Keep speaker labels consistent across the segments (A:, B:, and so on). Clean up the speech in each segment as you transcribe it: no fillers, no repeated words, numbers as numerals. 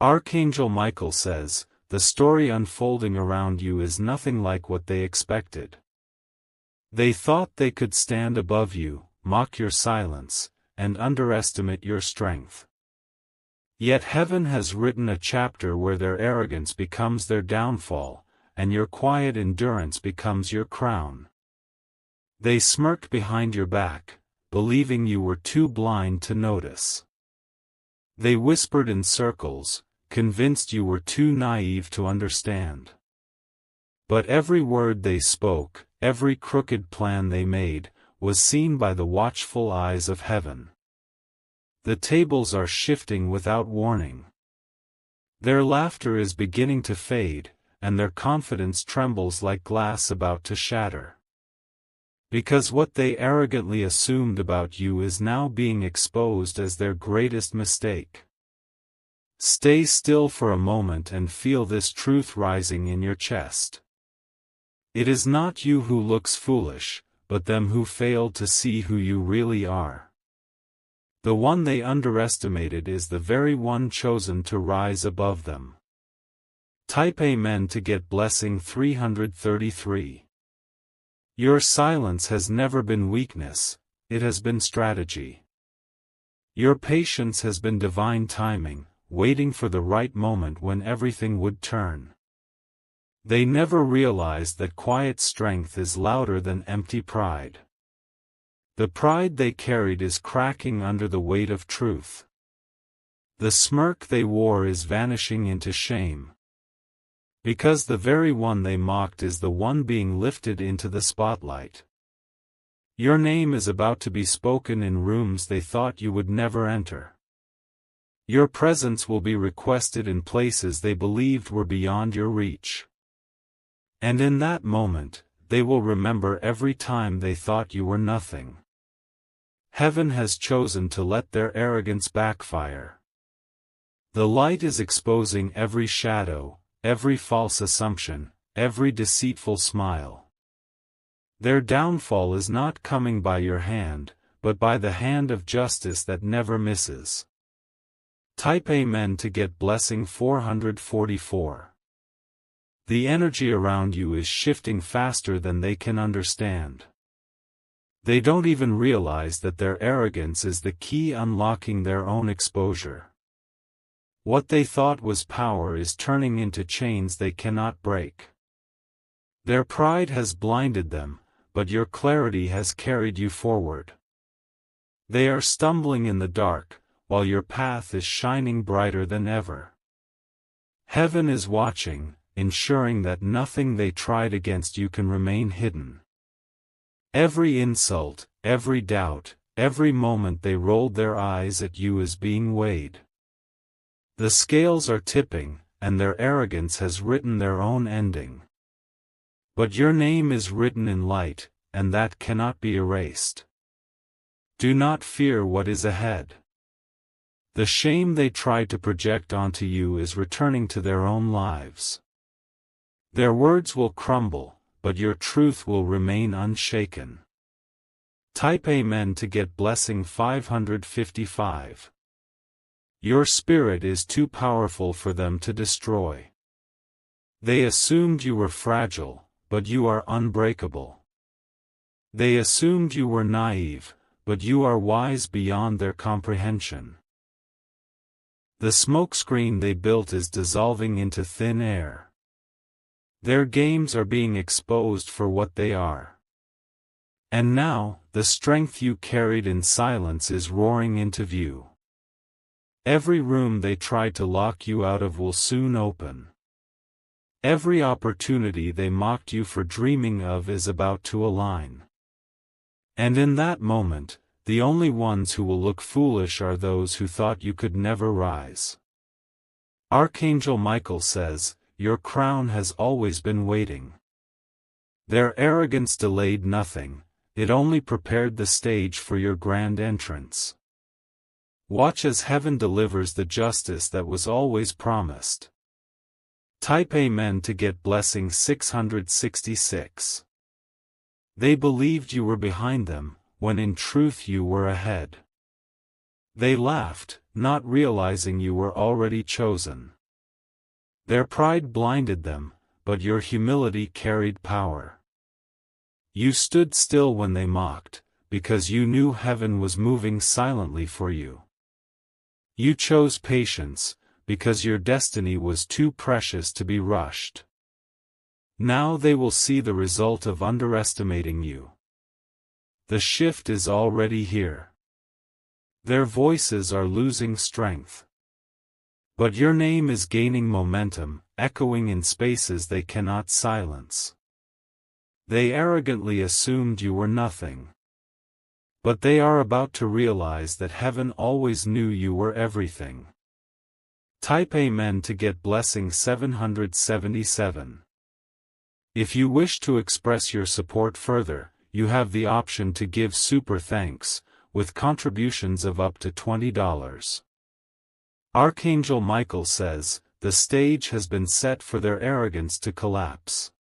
A: Archangel Michael says, the story unfolding around you is nothing like what they expected. They thought they could stand above you, mock your silence, and underestimate your strength. Yet heaven has written a chapter where their arrogance becomes their downfall, and your quiet endurance becomes your crown. They smirked behind your back, believing you were too blind to notice. They whispered in circles, convinced you were too naive to understand. But every word they spoke, every crooked plan they made, was seen by the watchful eyes of heaven. The tables are shifting without warning. Their laughter is beginning to fade, and their confidence trembles like glass about to shatter. Because what they arrogantly assumed about you is now being exposed as their greatest mistake. Stay still for a moment and feel this truth rising in your chest. It is not you who looks foolish, but them who failed to see who you really are. The one they underestimated is the very one chosen to rise above them. Type Amen to get blessing 333. Your silence has never been weakness, it has been strategy. Your patience has been divine timing, waiting for the right moment when everything would turn. They never realized that quiet strength is louder than empty pride. The pride they carried is cracking under the weight of truth. The smirk they wore is vanishing into shame. Because the very one they mocked is the one being lifted into the spotlight. Your name is about to be spoken in rooms they thought you would never enter. Your presence will be requested in places they believed were beyond your reach. And in that moment, they will remember every time they thought you were nothing. Heaven has chosen to let their arrogance backfire. The light is exposing every shadow, every false assumption, every deceitful smile. Their downfall is not coming by your hand, but by the hand of justice that never misses. Type Amen to get blessing 444. The energy around you is shifting faster than they can understand. They don't even realize that their arrogance is the key unlocking their own exposure. What they thought was power is turning into chains they cannot break. Their pride has blinded them, but your clarity has carried you forward. They are stumbling in the dark, while your path is shining brighter than ever. Heaven is watching, ensuring that nothing they tried against you can remain hidden. Every insult, every doubt, every moment they rolled their eyes at you is being weighed. The scales are tipping, and their arrogance has written their own ending. But your name is written in light, and that cannot be erased. Do not fear what is ahead. The shame they tried to project onto you is returning to their own lives. Their words will crumble, but your truth will remain unshaken. Type Amen to get blessing 555. Your spirit is too powerful for them to destroy. They assumed you were fragile, but you are unbreakable. They assumed you were naive, but you are wise beyond their comprehension. The smokescreen they built is dissolving into thin air. Their games are being exposed for what they are. And now, the strength you carried in silence is roaring into view. Every room they tried to lock you out of will soon open. Every opportunity they mocked you for dreaming of is about to align. And in that moment, the only ones who will look foolish are those who thought you could never rise. Archangel Michael says, your crown has always been waiting. Their arrogance delayed nothing, it only prepared the stage for your grand entrance. Watch as heaven delivers the justice that was always promised. Type Amen to get blessing 666. They believed you were behind them, when in truth you were ahead. They laughed, not realizing you were already chosen. Their pride blinded them, but your humility carried power. You stood still when they mocked, because you knew heaven was moving silently for you. You chose patience, because your destiny was too precious to be rushed. Now they will see the result of underestimating you. The shift is already here. Their voices are losing strength. But your name is gaining momentum, echoing in spaces they cannot silence. They arrogantly assumed you were nothing. But they are about to realize that heaven always knew you were everything. Type Amen to get blessing 777. If you wish to express your support further, you have the option to give super thanks, with contributions of up to $20. Archangel Michael says, the stage has been set for their arrogance to collapse.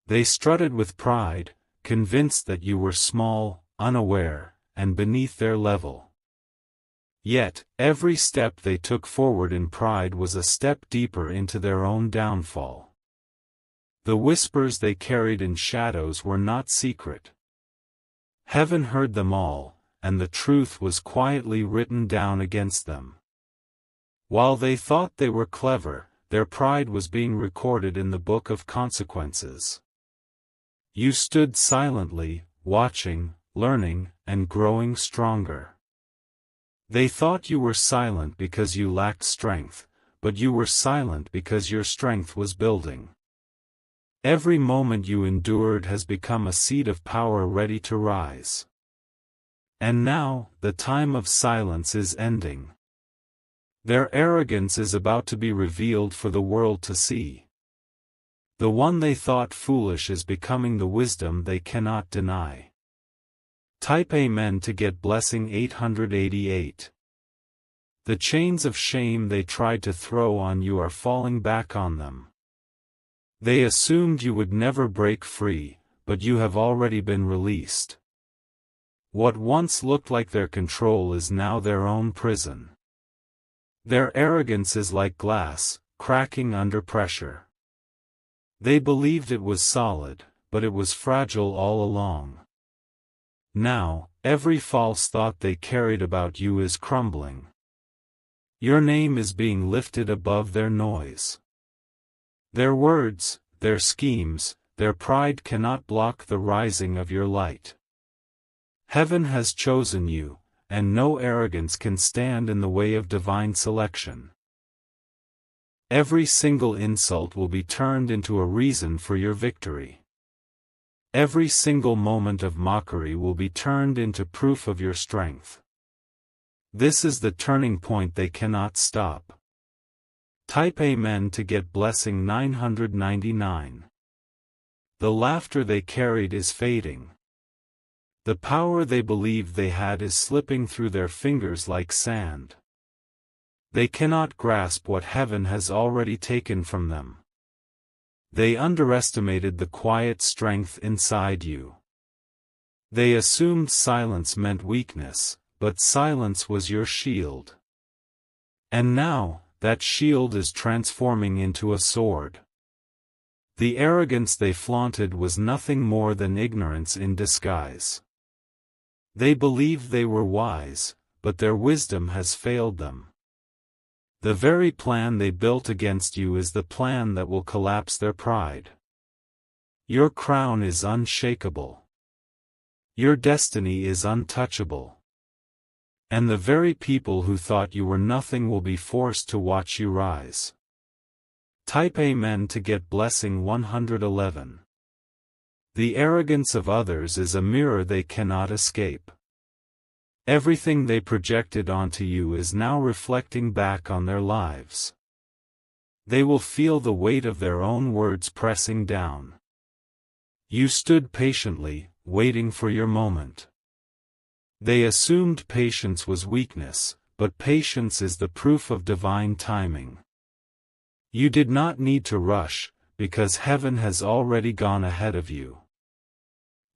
A: They strutted with pride, convinced that you were small, unaware, and beneath their level. Yet, every step they took forward in pride was a step deeper into their own downfall. The whispers they carried in shadows were not secret. Heaven heard them all, and the truth was quietly written down against them. While they thought they were clever, their pride was being recorded in the book of consequences. You stood silently, watching, learning, and growing stronger. They thought you were silent because you lacked strength, but you were silent because your strength was building. Every moment you endured has become a seed of power ready to rise. And now, the time of silence is ending. Their arrogance is about to be revealed for the world to see. The one they thought foolish is becoming the wisdom they cannot deny. Type Amen to get blessing 888. The chains of shame they tried to throw on you are falling back on them. They assumed you would never break free, but you have already been released. What once looked like their control is now their own prison. Their arrogance is like glass, cracking under pressure. They believed it was solid, but it was fragile all along. Now, every false thought they carried about you is crumbling. Your name is being lifted above their noise. Their words, their schemes, their pride cannot block the rising of your light. Heaven has chosen you, and no arrogance can stand in the way of divine selection. Every single insult will be turned into a reason for your victory. Every single moment of mockery will be turned into proof of your strength. This is the turning point they cannot stop. Type Amen to get blessing 999. The laughter they carried is fading. The power they believed they had is slipping through their fingers like sand. They cannot grasp what heaven has already taken from them. They underestimated the quiet strength inside you. They assumed silence meant weakness, but silence was your shield. And now, that shield is transforming into a sword. The arrogance they flaunted was nothing more than ignorance in disguise. They believed they were wise, but their wisdom has failed them. The very plan they built against you is the plan that will collapse their pride. Your crown is unshakable. Your destiny is untouchable. And the very people who thought you were nothing will be forced to watch you rise. Type Amen to get blessing 111. The arrogance of others is a mirror they cannot escape. Everything they projected onto you is now reflecting back on their lives. They will feel the weight of their own words pressing down. You stood patiently, waiting for your moment. They assumed patience was weakness, but patience is the proof of divine timing. You did not need to rush, because heaven has already gone ahead of you.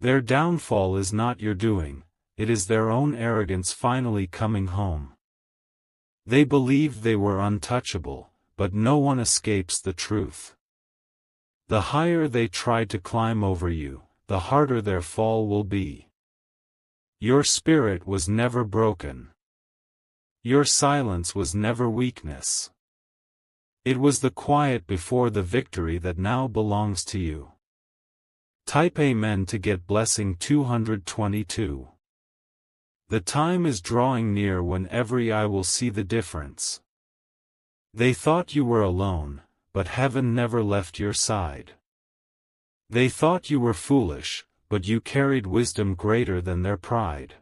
A: Their downfall is not your doing, it is their own arrogance finally coming home. They believed they were untouchable, but no one escapes the truth. The higher they try to climb over you, the harder their fall will be. Your spirit was never broken. Your silence was never weakness. It was the quiet before the victory that now belongs to you. Type Amen to get blessing 222. The time is drawing near when every eye will see the difference. They thought you were alone, but heaven never left your side. They thought you were foolish, but you carried wisdom greater than their pride.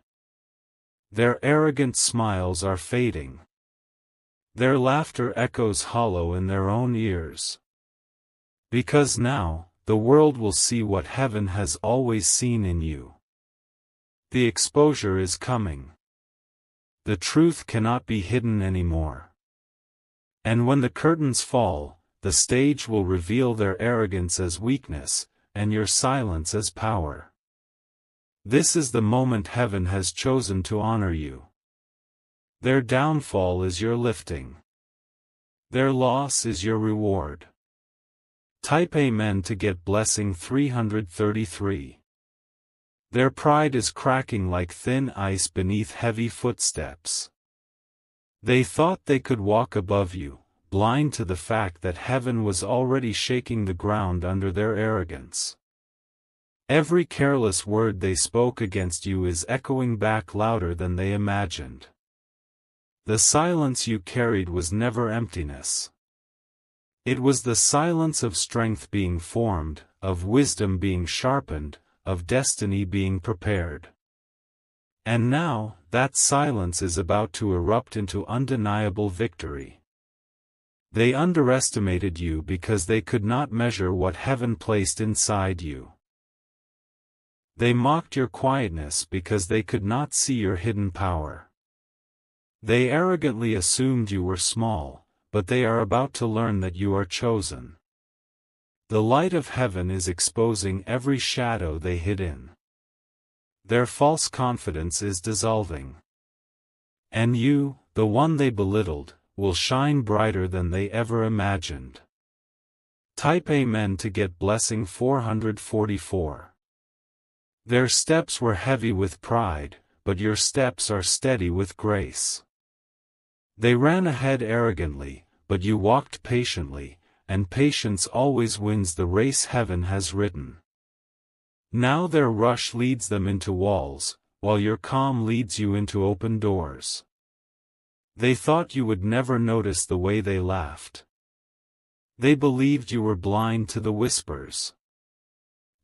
A: Their arrogant smiles are fading. Their laughter echoes hollow in their own ears. Because now, the world will see what heaven has always seen in you. The exposure is coming. The truth cannot be hidden anymore. And when the curtains fall, the stage will reveal their arrogance as weakness, and your silence as power. This is the moment heaven has chosen to honor you. Their downfall is your lifting. Their loss is your reward. Type Amen to get blessing 333. Their pride is cracking like thin ice beneath heavy footsteps. They thought they could walk above you, blind to the fact that heaven was already shaking the ground under their arrogance. Every careless word they spoke against you is echoing back louder than they imagined. The silence you carried was never emptiness. It was the silence of strength being formed, of wisdom being sharpened, of destiny being prepared. And now, that silence is about to erupt into undeniable victory. They underestimated you because they could not measure what heaven placed inside you. They mocked your quietness because they could not see your hidden power. They arrogantly assumed you were small, but they are about to learn that you are chosen. The light of heaven is exposing every shadow they hid in. Their false confidence is dissolving. And you, the one they belittled, will shine brighter than they ever imagined. Type Amen to get blessing 444. Their steps were heavy with pride, but your steps are steady with grace. They ran ahead arrogantly, but you walked patiently, and patience always wins the race heaven has written. Now their rush leads them into walls, while your calm leads you into open doors. They thought you would never notice the way they laughed. They believed you were blind to the whispers.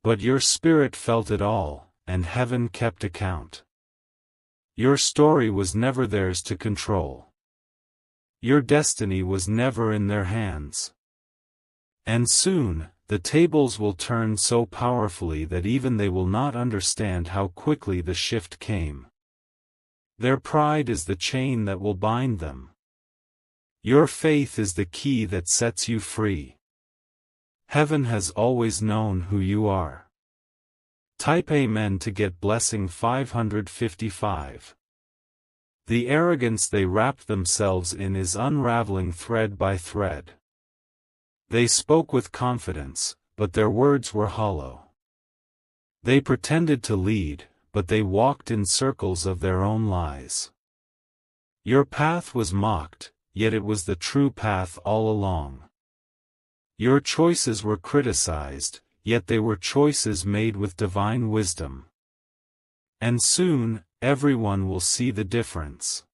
A: But your spirit felt it all, and heaven kept account. Your story was never theirs to control. Your destiny was never in their hands. And soon, the tables will turn so powerfully that even they will not understand how quickly the shift came. Their pride is the chain that will bind them. Your faith is the key that sets you free. Heaven has always known who you are. Type Amen to get blessing 555. The arrogance they wrapped themselves in is unraveling thread by thread. They spoke with confidence, but their words were hollow. They pretended to lead, but they walked in circles of their own lies. Your path was mocked, yet it was the true path all along. Your choices were criticized, yet they were choices made with divine wisdom. And soon, everyone will see the difference.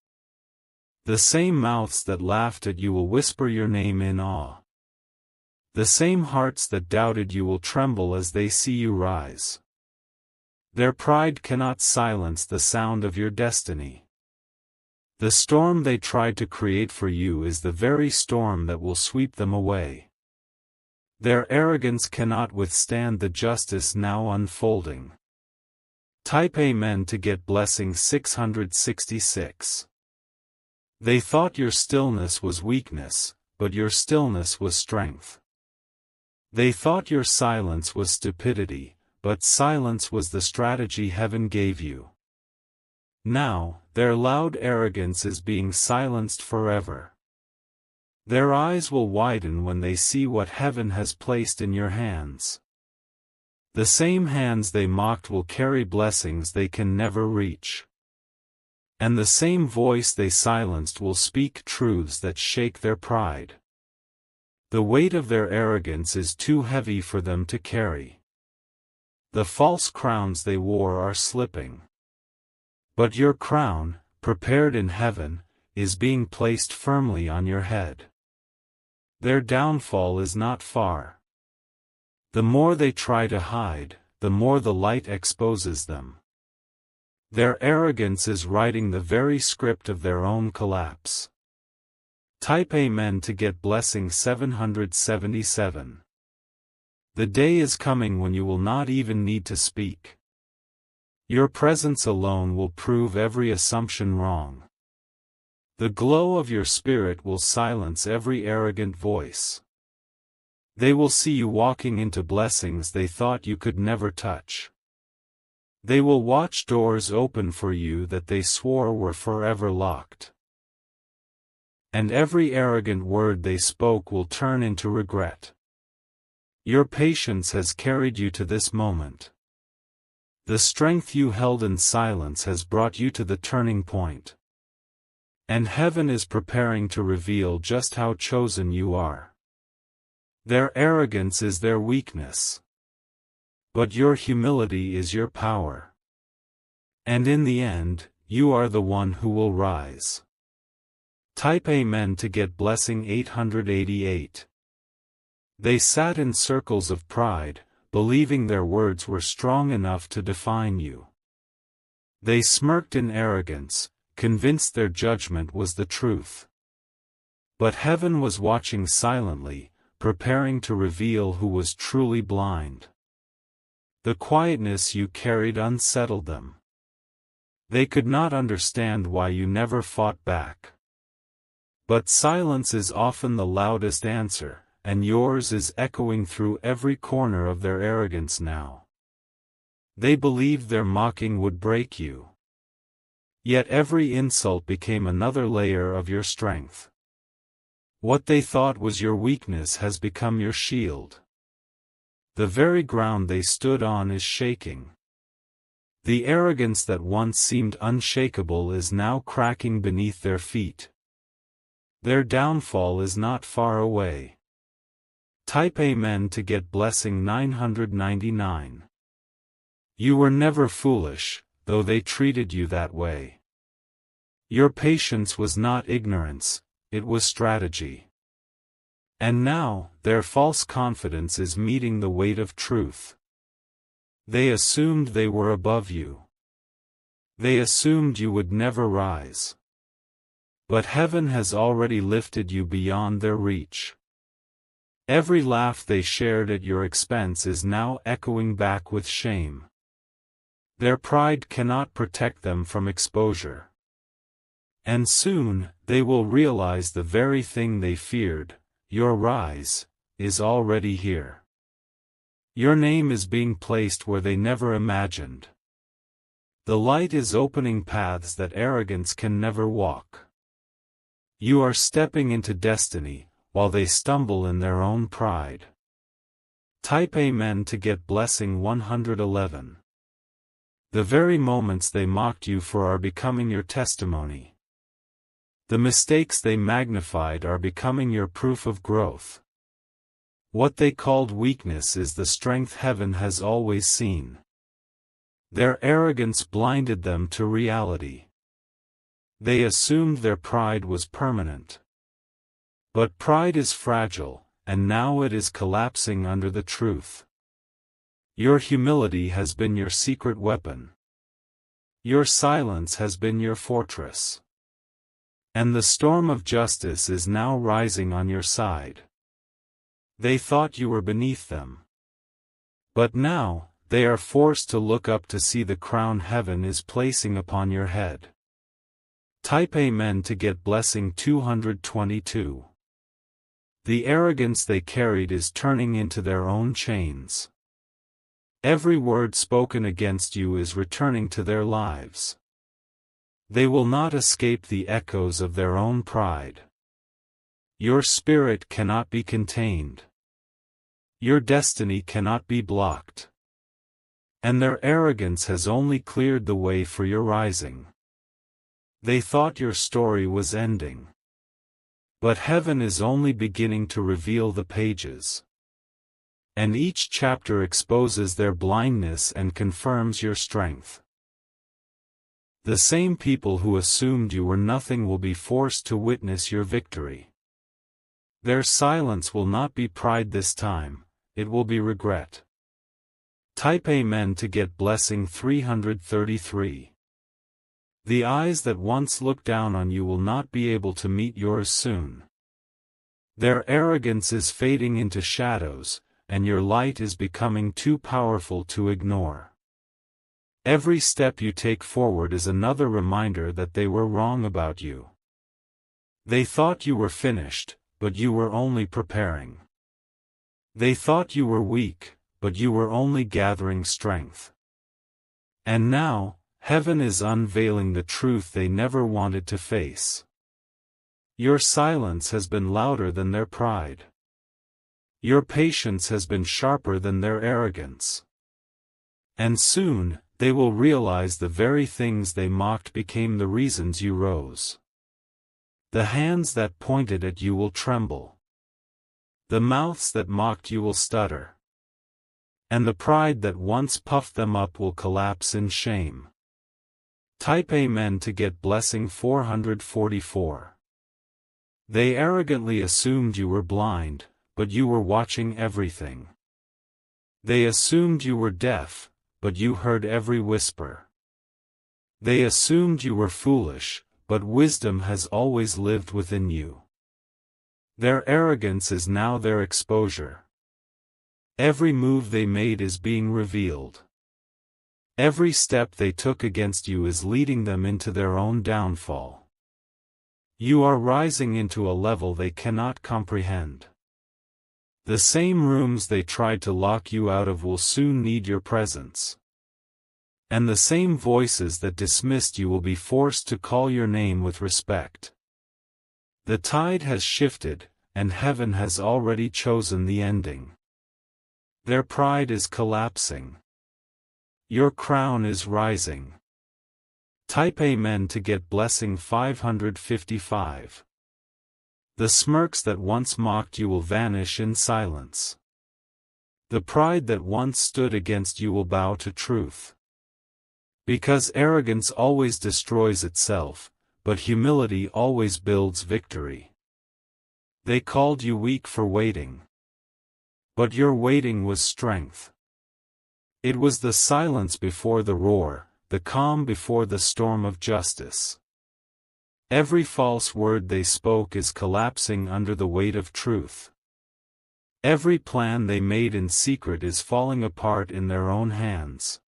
A: The same mouths that laughed at you will whisper your name in awe. The same hearts that doubted you will tremble as they see you rise. Their pride cannot silence the sound of your destiny. The storm they tried to create for you is the very storm that will sweep them away. Their arrogance cannot withstand the justice now unfolding. Type Amen to get blessing 666. They thought your stillness was weakness, but your stillness was strength. They thought your silence was stupidity, but silence was the strategy heaven gave you. Now, their loud arrogance is being silenced forever. Their eyes will widen when they see what heaven has placed in your hands. The same hands they mocked will carry blessings they can never reach. And the same voice they silenced will speak truths that shake their pride. The weight of their arrogance is too heavy for them to carry. The false crowns they wore are slipping. But your crown, prepared in heaven, is being placed firmly on your head. Their downfall is not far. The more they try to hide, the more the light exposes them. Their arrogance is writing the very script of their own collapse. Type Amen to get blessing 777. The day is coming when you will not even need to speak. Your presence alone will prove every assumption wrong. The glow of your spirit will silence every arrogant voice. They will see you walking into blessings they thought you could never touch. They will watch doors open for you that they swore were forever locked. And every arrogant word they spoke will turn into regret. Your patience has carried you to this moment. The strength you held in silence has brought you to the turning point. And heaven is preparing to reveal just how chosen you are. Their arrogance is their weakness. But your humility is your power. And in the end, you are the one who will rise. Type Amen to get blessing 888. They sat in circles of pride, believing their words were strong enough to define you. They smirked in arrogance, convinced their judgment was the truth. But heaven was watching silently, preparing to reveal who was truly blind. The quietness you carried unsettled them. They could not understand why you never fought back. But silence is often the loudest answer, and yours is echoing through every corner of their arrogance now. They believed their mocking would break you. Yet every insult became another layer of your strength. What they thought was your weakness has become your shield. The very ground they stood on is shaking. The arrogance that once seemed unshakable is now cracking beneath their feet. Their downfall is not far away. Type Amen to get blessing 999. You were never foolish, though they treated you that way. Your patience was not ignorance, it was strategy. And now, their false confidence is meeting the weight of truth. They assumed they were above you. They assumed you would never rise. But heaven has already lifted you beyond their reach. Every laugh they shared at your expense is now echoing back with shame. Their pride cannot protect them from exposure. And soon, they will realize the very thing they feared, your rise, is already here. Your name is being placed where they never imagined. The light is opening paths that arrogance can never walk. You are stepping into destiny, while they stumble in their own pride. Type Amen to get blessing 111. The very moments they mocked you for are becoming your testimony. The mistakes they magnified are becoming your proof of growth. What they called weakness is the strength heaven has always seen. Their arrogance blinded them to reality. They assumed their pride was permanent. But pride is fragile, and now it is collapsing under the truth. Your humility has been your secret weapon. Your silence has been your fortress. And the storm of justice is now rising on your side. They thought you were beneath them. But now, they are forced to look up to see the crown heaven is placing upon your head. Type Amen to get blessing 222. The arrogance they carried is turning into their own chains. Every word spoken against you is returning to their lives. They will not escape the echoes of their own pride. Your spirit cannot be contained. Your destiny cannot be blocked. And their arrogance has only cleared the way for your rising. They thought your story was ending. But heaven is only beginning to reveal the pages. And each chapter exposes their blindness and confirms your strength. The same people who assumed you were nothing will be forced to witness your victory. Their silence will not be pride this time, it will be regret. Type Amen to get blessing 333. The eyes that once looked down on you will not be able to meet yours soon. Their arrogance is fading into shadows, and your light is becoming too powerful to ignore. Every step you take forward is another reminder that they were wrong about you. They thought you were finished, but you were only preparing. They thought you were weak, but you were only gathering strength. And now, heaven is unveiling the truth they never wanted to face. Your silence has been louder than their pride. Your patience has been sharper than their arrogance. And soon, they will realize the very things they mocked became the reasons you rose. The hands that pointed at you will tremble. The mouths that mocked you will stutter. And the pride that once puffed them up will collapse in shame. Type Amen to get blessing 444. They arrogantly assumed you were blind, but you were watching everything. They assumed you were deaf, but you heard every whisper. They assumed you were foolish, but wisdom has always lived within you. Their arrogance is now their exposure. Every move they made is being revealed. Every step they took against you is leading them into their own downfall. You are rising into a level they cannot comprehend. The same rooms they tried to lock you out of will soon need your presence. And the same voices that dismissed you will be forced to call your name with respect. The tide has shifted, and heaven has already chosen the ending. Their pride is collapsing. Your crown is rising. Type Amen to get blessing 555. The smirks that once mocked you will vanish in silence. The pride that once stood against you will bow to truth. Because arrogance always destroys itself, but humility always builds victory. They called you weak for waiting. But your waiting was strength. It was the silence before the roar, the calm before the storm of justice. Every false word they spoke is collapsing under the weight of truth. Every plan they made in secret is falling apart in their own hands.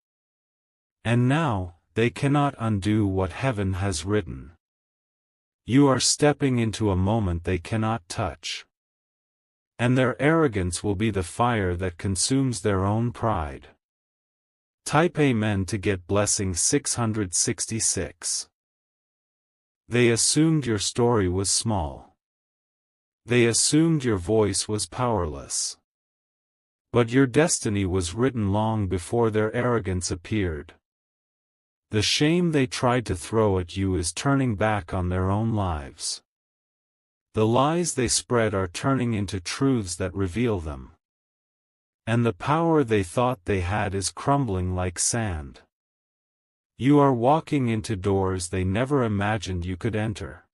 A: And now, they cannot undo what heaven has written. You are stepping into a moment they cannot touch. And their arrogance will be the fire that consumes their own pride. Type Amen to get blessing 666. They assumed your story was small. They assumed your voice was powerless. But your destiny was written long before their arrogance appeared. The shame they tried to throw at you is turning back on their own lives. The lies they spread are turning into truths that reveal them. And the power they thought they had is crumbling like sand. You are walking into doors they never imagined you could enter.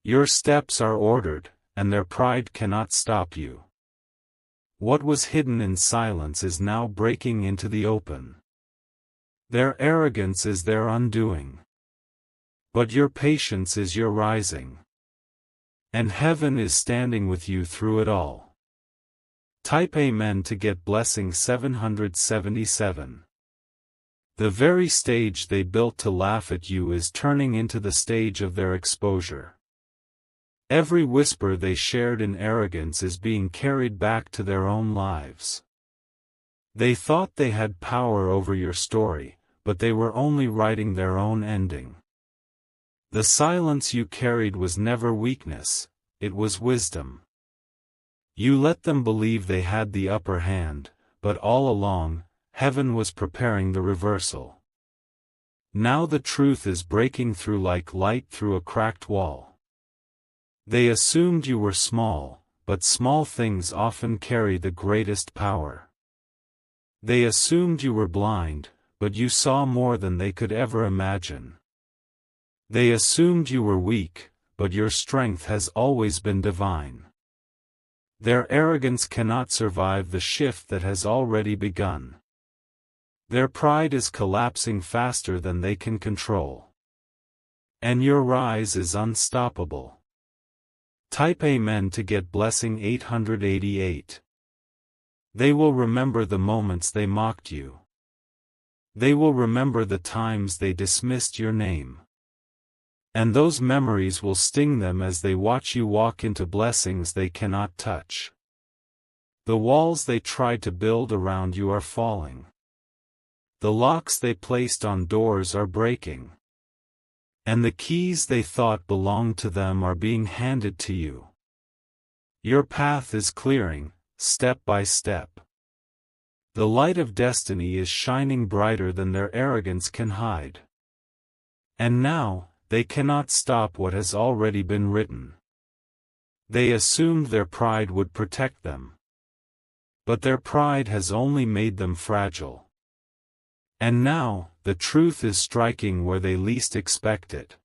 A: Your steps are ordered, and their pride cannot stop you. What was hidden in silence is now breaking into the open. Their arrogance is their undoing. But your patience is your rising. And heaven is standing with you through it all. Type Amen to get blessing 777. The very stage they built to laugh at you is turning into the stage of their exposure. Every whisper they shared in arrogance is being carried back to their own lives. They thought they had power over your story, but they were only writing their own ending. The silence you carried was never weakness, it was wisdom. You let them believe they had the upper hand, but all along, heaven was preparing the reversal. Now the truth is breaking through like light through a cracked wall. They assumed you were small, but small things often carry the greatest power. They assumed you were blind, but you saw more than they could ever imagine. They assumed you were weak, but your strength has always been divine. Their arrogance cannot survive the shift that has already begun. Their pride is collapsing faster than they can control. And your rise is unstoppable. Type Amen to get blessing 888. They will remember the moments they mocked you. They will remember the times they dismissed your name. And those memories will sting them as they watch you walk into blessings they cannot touch. The walls they tried to build around you are falling. The locks they placed on doors are breaking. And the keys they thought belonged to them are being handed to you. Your path is clearing, step by step. The light of destiny is shining brighter than their arrogance can hide. And now, they cannot stop what has already been written. They assumed their pride would protect them. But their pride has only made them fragile. And now, the truth is striking where they least expect it.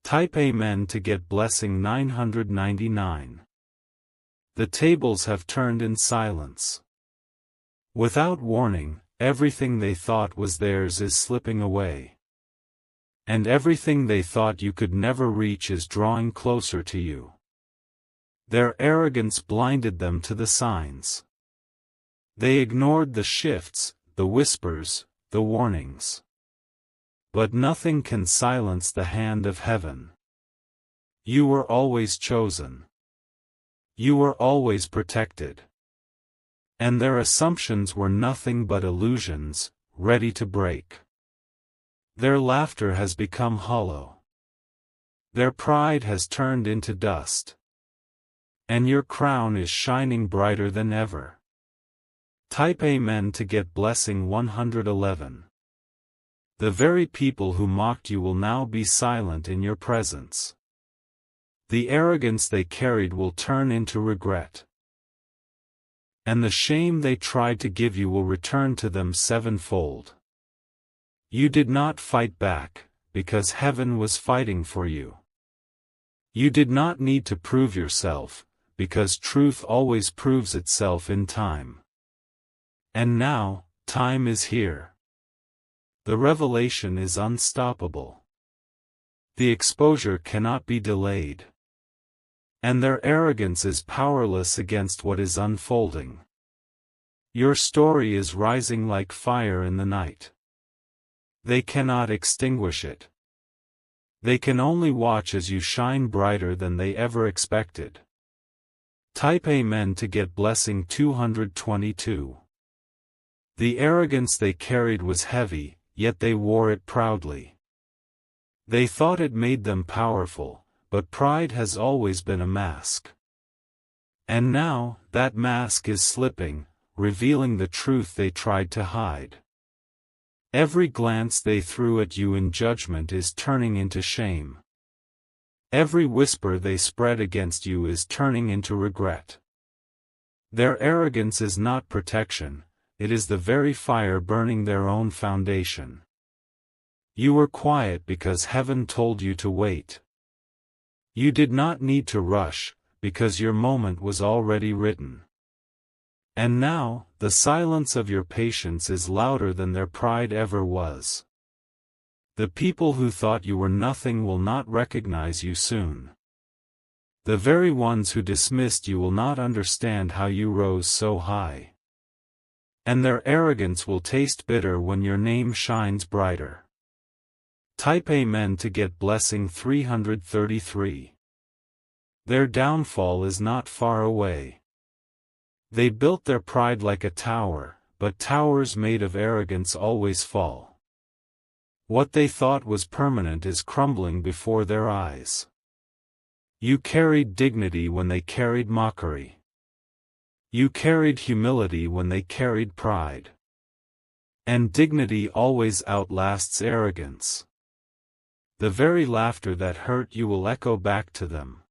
A: Type Amen to get blessing 999. The tables have turned in silence. Without warning, everything they thought was theirs is slipping away. And everything they thought you could never reach is drawing closer to you. Their arrogance blinded them to the signs. They ignored the shifts, the whispers, the warnings. But nothing can silence the hand of heaven. You were always chosen. You were always protected. And their assumptions were nothing but illusions, ready to break. Their laughter has become hollow. Their pride has turned into dust. And your crown is shining brighter than ever. Type Amen to get blessing 111. The very people who mocked you will now be silent in your presence. The arrogance they carried will turn into regret. And the shame they tried to give you will return to them sevenfold. You did not fight back, because heaven was fighting for you. You did not need to prove yourself, because truth always proves itself in time. And now, time is here. The revelation is unstoppable. The exposure cannot be delayed. And their arrogance is powerless against what is unfolding. Your story is rising like fire in the night. They cannot extinguish it. They can only watch as you shine brighter than they ever expected. Type Amen to get blessing 222. The arrogance they carried was heavy, yet they wore it proudly. They thought it made them powerful, but pride has always been a mask. And now, that mask is slipping, revealing the truth they tried to hide. Every glance they threw at you in judgment is turning into shame. Every whisper they spread against you is turning into regret. Their arrogance is not protection, it is the very fire burning their own foundation. You were quiet because heaven told you to wait. You did not need to rush, because your moment was already written. And now, the silence of your patience is louder than their pride ever was. The people who thought you were nothing will not recognize you soon. The very ones who dismissed you will not understand how you rose so high. And their arrogance will taste bitter when your name shines brighter. Type Amen to get blessing 333. Their downfall is not far away. They built their pride like a tower, but towers made of arrogance always fall. What they thought was permanent is crumbling before their eyes. You carried dignity when they carried mockery. You carried humility when they carried pride. And dignity always outlasts arrogance. The very laughter that hurt you will echo back to them.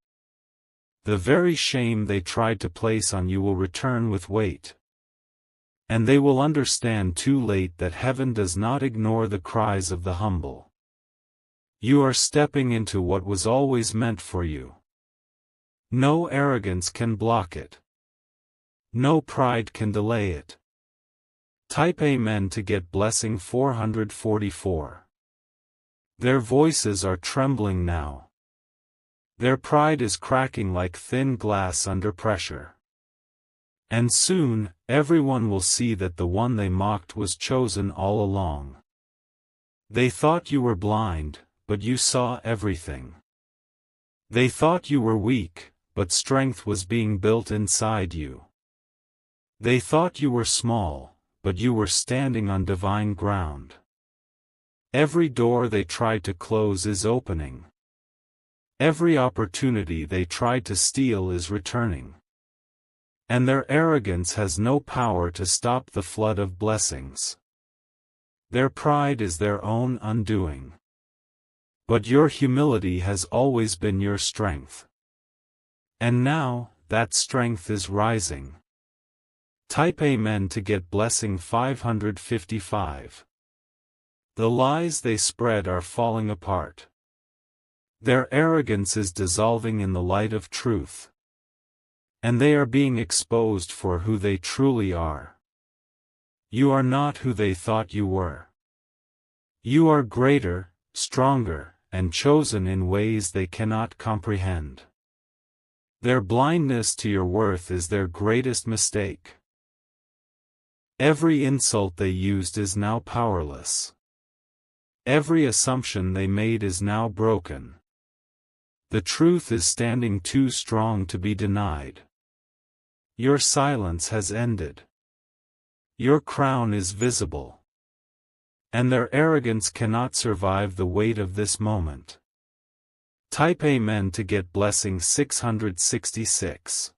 A: The very shame they tried to place on you will return with weight. And they will understand too late that heaven does not ignore the cries of the humble. You are stepping into what was always meant for you. No arrogance can block it. No pride can delay it. Type Amen to get blessing 444. Their voices are trembling now. Their pride is cracking like thin glass under pressure. And soon, everyone will see that the one they mocked was chosen all along. They thought you were blind, but you saw everything. They thought you were weak, but strength was being built inside you. They thought you were small, but you were standing on divine ground. Every door they tried to close is opening. Every opportunity they tried to steal is returning. And their arrogance has no power to stop the flood of blessings. Their pride is their own undoing. But your humility has always been your strength. And now, that strength is rising. Type Amen to get blessing 555. The lies they spread are falling apart. Their arrogance is dissolving in the light of truth. And they are being exposed for who they truly are. You are not who they thought you were. You are greater, stronger, and chosen in ways they cannot comprehend. Their blindness to your worth is their greatest mistake. Every insult they used is now powerless. Every assumption they made is now broken. The truth is standing too strong to be denied. Your silence has ended. Your crown is visible. And their arrogance cannot survive the weight of this moment. Type Amen to get blessing 666.